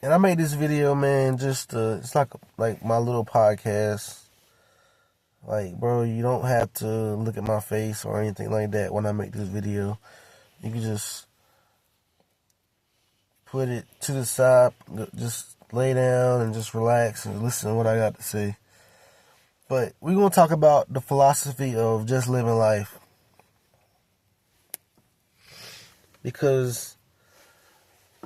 And I made this video, man, just it's like my little podcast. Like, bro, you don't have to look at my face or anything like that when I make this video. You can just put it to the side, just lay down and just relax and listen to what I got to say. But we're going to talk about the philosophy of just living life. Because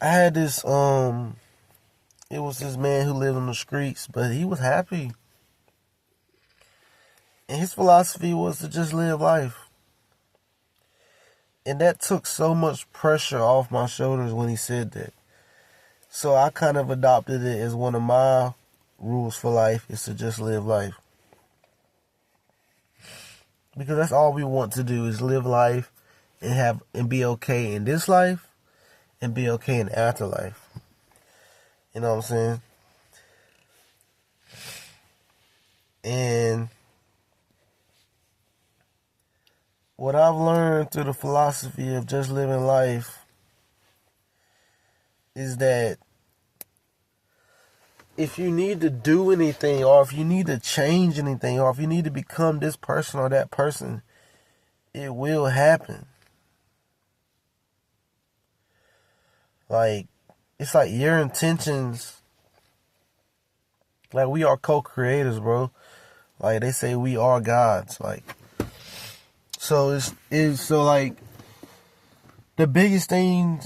I had this, it was this man who lived on the streets, but he was happy. And his philosophy was to just live life. And that took so much pressure off my shoulders when he said that. So I kind of adopted it as one of my rules for life, is to just live life. Because that's all we want to do, is live life and be okay in this life and be okay in the afterlife. You know what I'm saying? And what I've learned through the philosophy of just living life is that if you need to do anything, or if you need to change anything, or if you need to become this person or that person, it will happen. Like, it's like your intentions, like we are co-creators, bro. Like they say we are gods. Like, so so like the biggest thing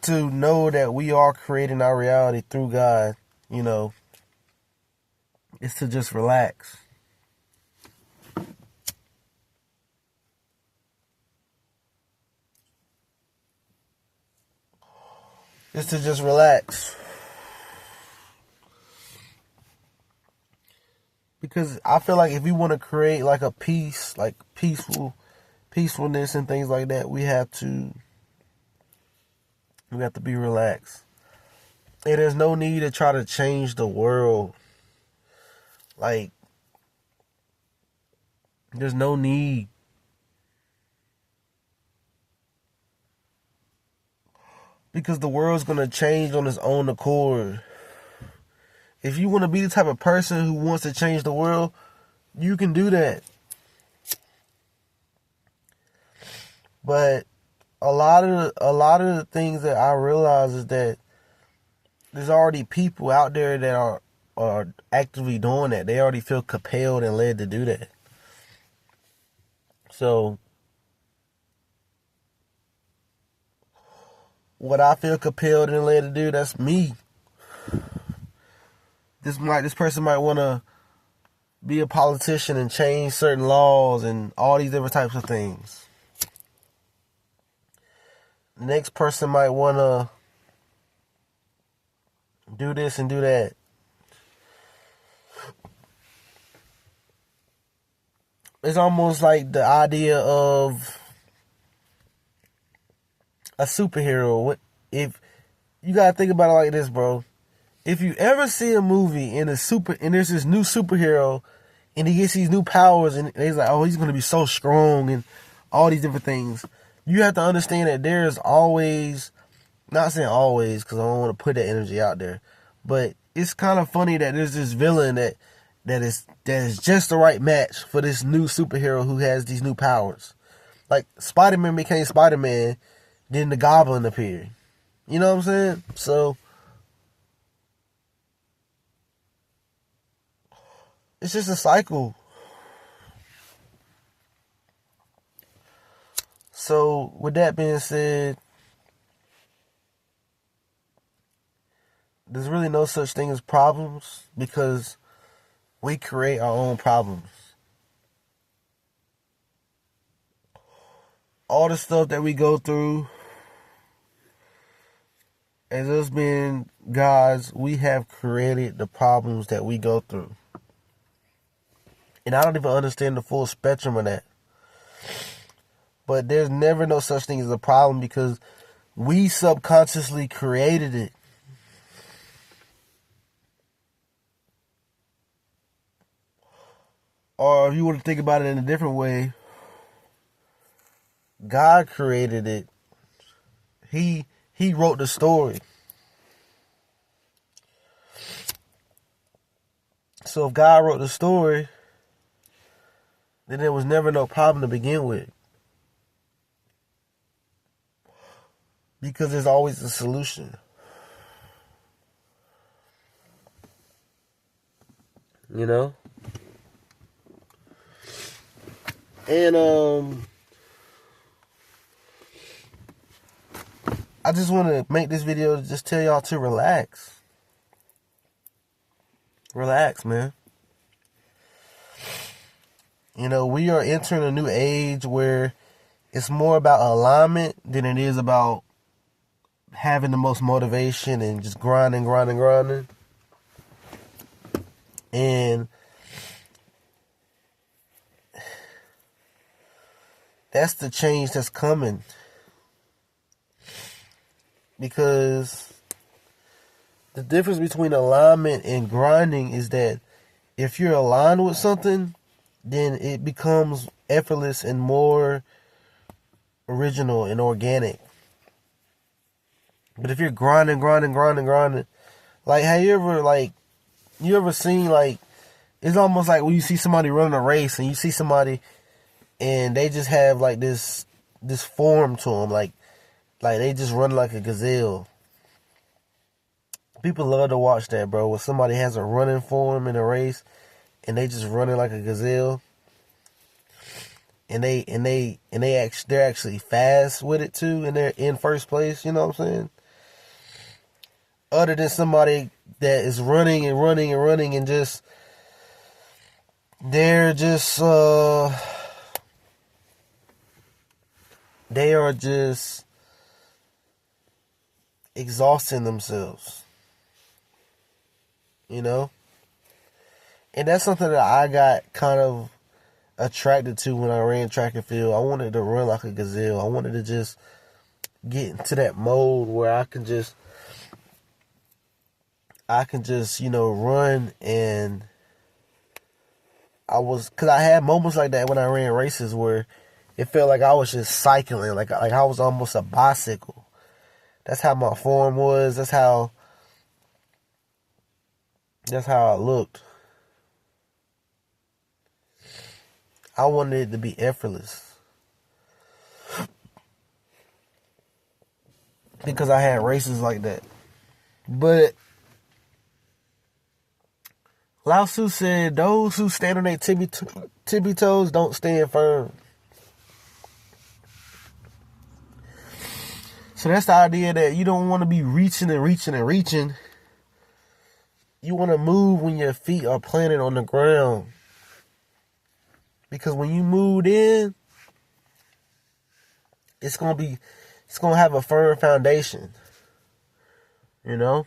to know that we are creating our reality through God, you know, is to just relax. Is to just relax. Because I feel like if we want to create like a peace, like peacefulness and things like that, we have to be relaxed. And there's no need to try to change the world. Like, there's no need. Because the world's going to change on its own accord. If you want to be the type of person who wants to change the world, you can do that. But a lot of the things that I realize is that there's already people out there that are actively doing that. They already feel compelled and led to do that. So what I feel compelled and led to do, that's me. This person might want to be a politician and change certain laws and all these different types of things. The next person might want to do this and do that. It's almost like the idea of a superhero. If you gotta think about it like this, bro. If you ever see a movie and there's this new superhero and he gets these new powers and he's like, oh, he's gonna be so strong and all these different things, you have to understand that there's always, not saying always because I don't want to put that energy out there, but it's kind of funny that there's this villain that is just the right match for this new superhero who has these new powers. Like Spider-Man became Spider-Man, then the Goblin appeared. You know what I'm saying? So it's just a cycle. So with that being said, there's really no such thing as problems because we create our own problems. All the stuff that we go through, as us being gods, we have created the problems that we go through. And I don't even understand the full spectrum of that. But there's never no such thing as a problem because we subconsciously created it. Or if you want to think about it in a different way, God created it. He wrote the story. So if God wrote the story, then there was never no problem to begin with. Because there's always a solution. You know? And I just want to make this video to just tell y'all to relax. Relax, man. You know, we are entering a new age where it's more about alignment than it is about having the most motivation and just grinding. And that's the change that's coming. Because the difference between alignment and grinding is that if you're aligned with something, then it becomes effortless and more original and organic. But if you're grinding, like, have you ever seen, like, it's almost like when you see somebody running a race and you see somebody and they just have, like, this form to them, like they just run like a gazelle. People love to watch that, bro, when somebody has a running form in a race and they just running like a gazelle. And they're actually fast with it too, and they're in first place, you know what I'm saying? Other than somebody that is running and just they're just they are just exhausting themselves. You know? And that's something that I got kind of attracted to when I ran track and field. I wanted to run like a gazelle. I wanted to just get into that mode where I can just, you know, run. And cause I had moments like that when I ran races where it felt like I was just cycling, like I was almost a bicycle. That's how my form was. That's how I looked. I wanted it to be effortless. Because I had races like that. But Lao Tzu said, those who stand on their tippy toes don't stand firm. So that's the idea that you don't want to be reaching. You want to move when your feet are planted on the ground. Because when you moved in, it's gonna have a firm foundation. You know?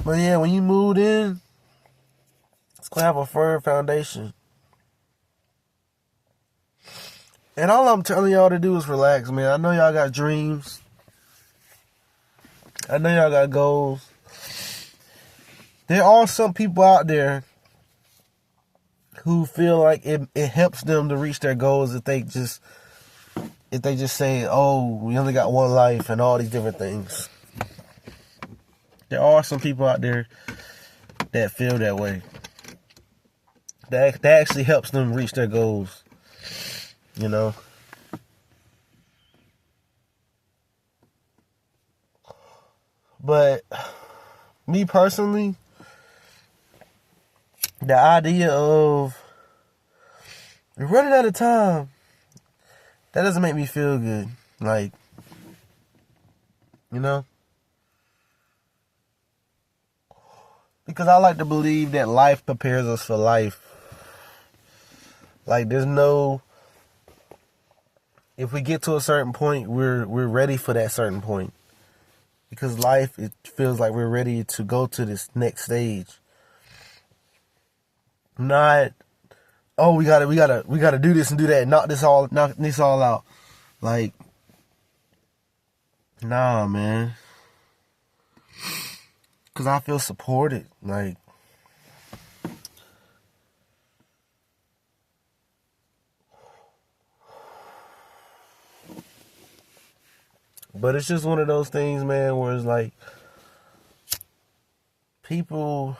But yeah, when you moved in, it's gonna have a firm foundation. And all I'm telling y'all to do is relax, man. I know y'all got dreams. I know y'all got goals. There are some people out there who feel like it helps them to reach their goals if they just say, oh, we only got one life and all these different things. There are some people out there that feel that way. That actually helps them reach their goals. You know? But me personally, the idea of we're running out of time, that doesn't make me feel good. Like, you know? Because I like to believe that life prepares us for life. Like, if we get to a certain point, we're ready for that certain point. Because life, it feels like we're ready to go to this next stage. Not, oh, we gotta do this and do that, knock this all out. Like, Nah, man. Cause I feel supported. Like, but it's just one of those things, man, where it's like people.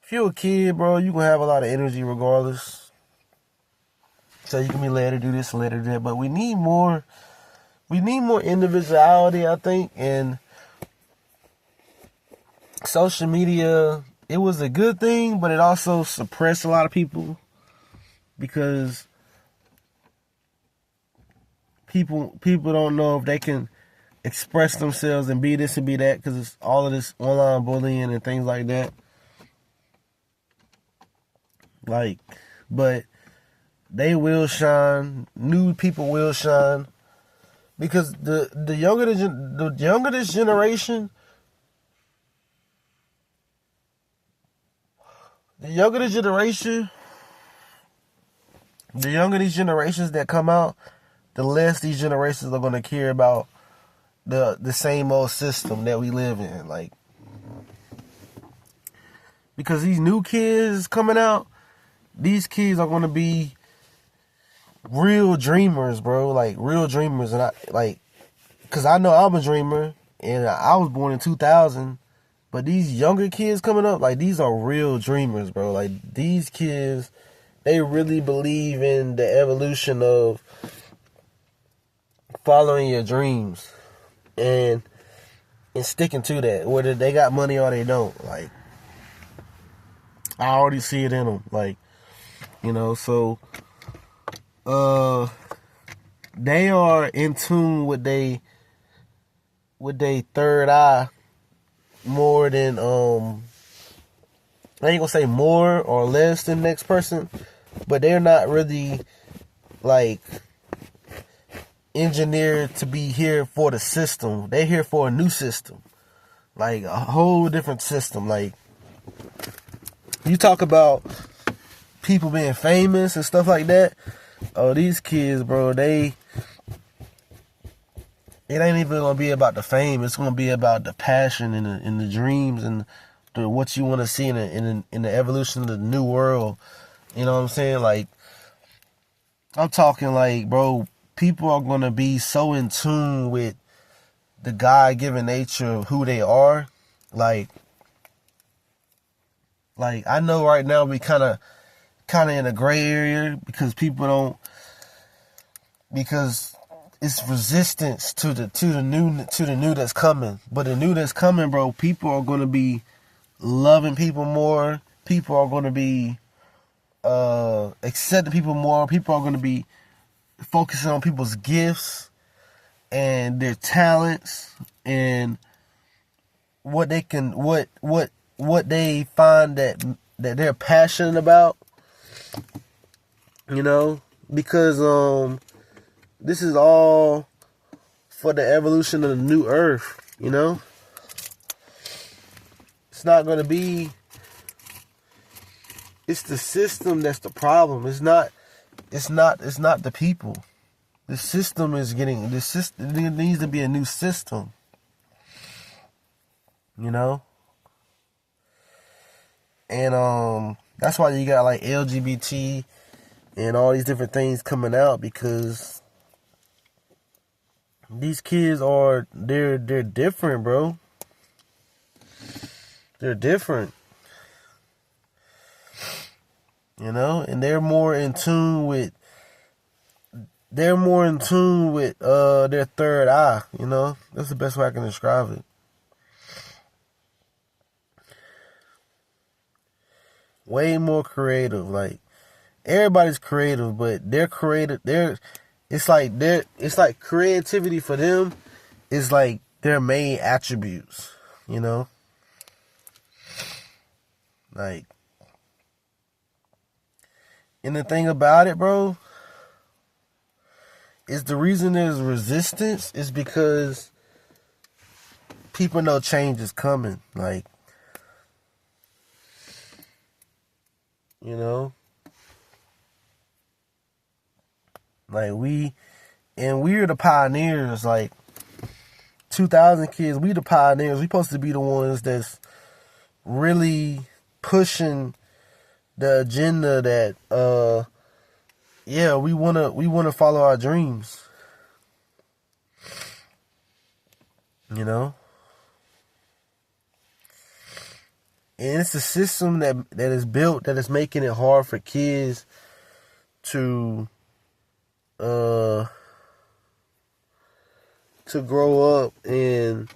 If you're a kid, bro, you gonna have a lot of energy regardless. So you can be led to do this and led to do that. But we need more. We need more individuality, I think, and social media. It was a good thing, but it also suppressed a lot of people because people don't know if they can express themselves and be this and be that because it's all of this online bullying and things like that. Like, but they will shine. New people will shine because the younger this generation, the younger the generation, the younger these generations that come out, the less these generations are gonna care about the same old system that we live in. Like, because these new kids coming out, these kids are gonna be real dreamers, bro. Like real dreamers, and I like, cause I know I'm a dreamer, and I was born in 2000. But these younger kids coming up, like these are real dreamers, bro. Like these kids, they really believe in the evolution of following your dreams and sticking to that, whether they got money or they don't. Like I already see it in them. Like, you know, so they are in tune with they third eye more than I ain't gonna say more or less than the next person, but they're not really like engineered to be here for the system. They're here for a new system, like a whole different system. Like you talk about people being famous and stuff like that. Oh, these kids, bro, it ain't even gonna be about the fame. It's gonna be about the passion and the dreams and what you want to see in the evolution of the new world. You know what I'm saying? Like, I'm talking like, bro, people are gonna be so in tune with the God-given nature of who they are. Like I know right now we kind of in a gray area because people don't, because it's resistance to the new that's coming. But the new that's coming, bro, people are gonna be loving people more. People are gonna be accepting people more. People are gonna be focusing on people's gifts and their talents and what they can what they find that they're passionate about. You know, because this is all for the evolution of the new earth, you know? It's not going to be, it's the system that's the problem. It's not the people. The system is getting, it needs to be a new system. You know? And that's why you got like LGBT and all these different things coming out, because these kids they're different, bro. They're different. You know, and they're more in tune with their third eye, you know? That's the best way I can describe it. Way more creative. Like, everybody's creative, but they're creative. It's like creativity for them is like their main attributes, you know? Like, and the thing about it, bro, is the reason there's resistance is because people know change is coming. Like, you know? Like, we're the pioneers. Like, 2000 kids, we the pioneers. We supposed to be the ones that's really pushing the agenda that we wanna follow our dreams. You know? And it's a system that is built that is making it hard for kids to grow up and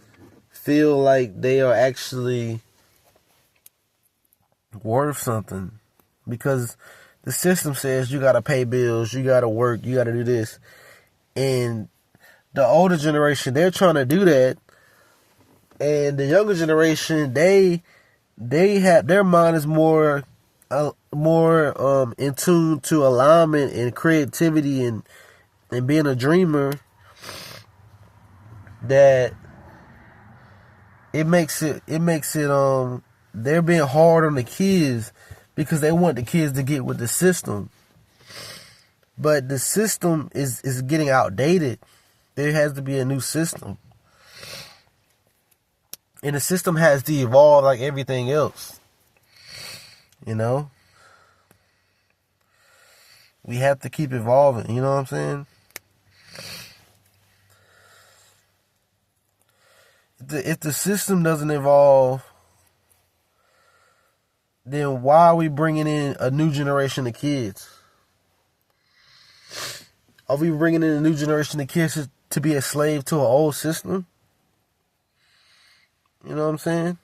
feel like they are actually worth something. Because the system says you gotta pay bills, you gotta work, you gotta do this. And the older generation, they're trying to do that. And the younger generation, they have, their mind is more in tune to alignment and creativity and being a dreamer, that it makes it they're being hard on the kids because they want the kids to get with the system. But the system is getting outdated. There has to be a new system. And the system has to evolve like everything else. You know? We have to keep evolving, you know what I'm saying? If the system doesn't evolve, then why are we bringing in a new generation of kids? Are we bringing in a new generation of kids to be a slave to an old system? You know what I'm saying?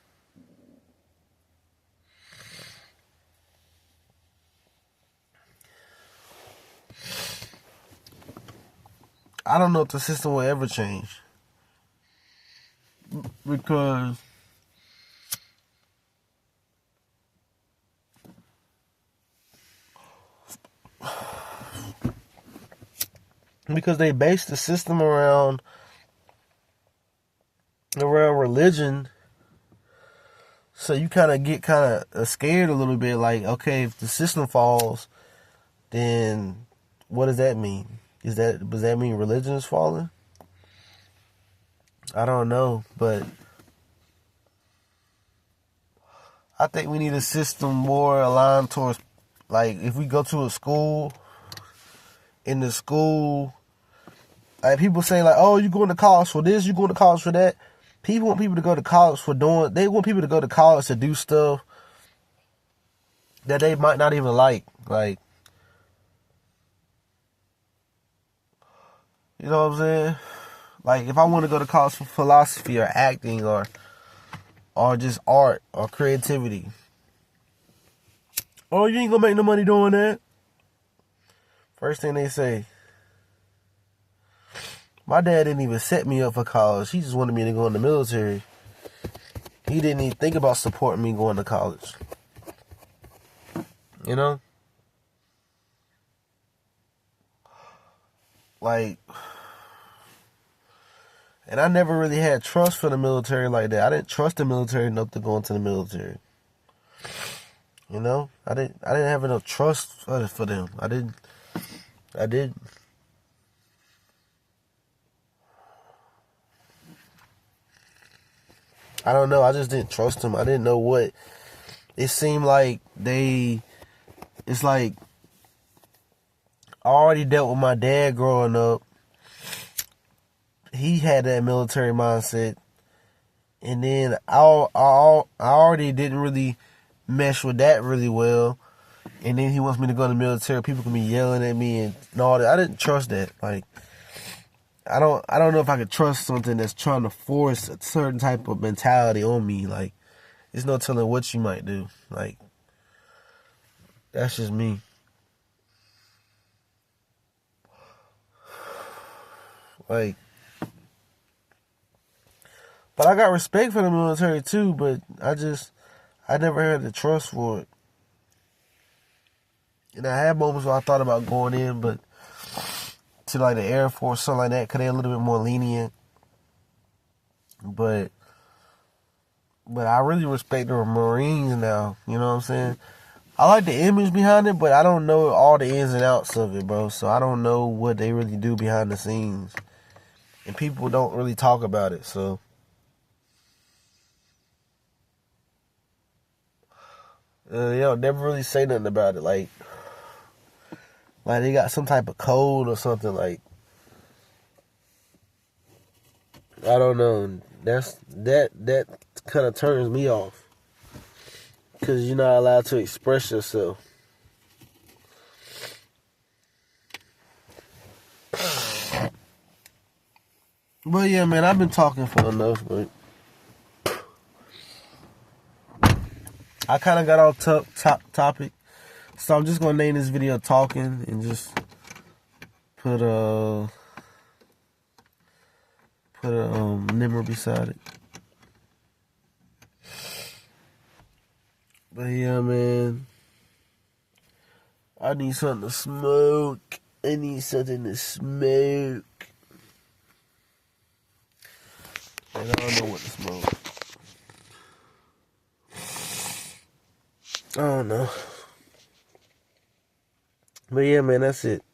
I don't know if the system will ever change. Because they base the system around religion. So you kind of get scared a little bit, like, okay, if the system falls, then what does that mean? Does that mean religion is falling? I don't know, but I think we need a system more aligned towards, like, if we go to a school, in the school, like, people say, like, oh, you going to college for this, you going to college for that. People want people to go to college they want people to go to college to do stuff that they might not even like. Like, you know what I'm saying? Like, if I want to go to college for philosophy or acting or just art or creativity. Oh, you ain't gonna make no money doing that. First thing they say. My dad didn't even set me up for college. He just wanted me to go in the military. He didn't even think about supporting me going to college. You know? Like, and I never really had trust for the military like that. I didn't trust the military enough to go into the military. You know? I didn't have enough trust for them. I didn't. I don't know. I just didn't trust them. I didn't know what. It seemed like it's like, I already dealt with my dad growing up. He had that military mindset. And then I already didn't really mesh with that really well. And then he wants me to go in the military. People can be yelling at me and all that. I didn't trust that. Like, I don't know if I could trust something that's trying to force a certain type of mentality on me. Like, there's no telling what you might do. Like, that's just me. Like, but I got respect for the military too, but I never had the trust for it. And I had moments where I thought about going in, but to like the Air Force, something like that, because they're a little bit more lenient. But I really respect the Marines now, you know what I'm saying? I like the image behind it, but I don't know all the ins and outs of it, bro. So I don't know what they really do behind the scenes. and people don't really talk about it. So they don't never really say nothing about it. Like they got some type of code or something. Like, I don't know. That kind of turns me off, because you're not allowed to express yourself. But yeah, man, I've been talking for enough, but I kind of got off topic, so I'm just gonna name this video "Talking" and just put a number beside it. But yeah, man, I need something to smoke. I need something to smoke. And I don't know what to smoke. I don't know. But yeah, man, that's it.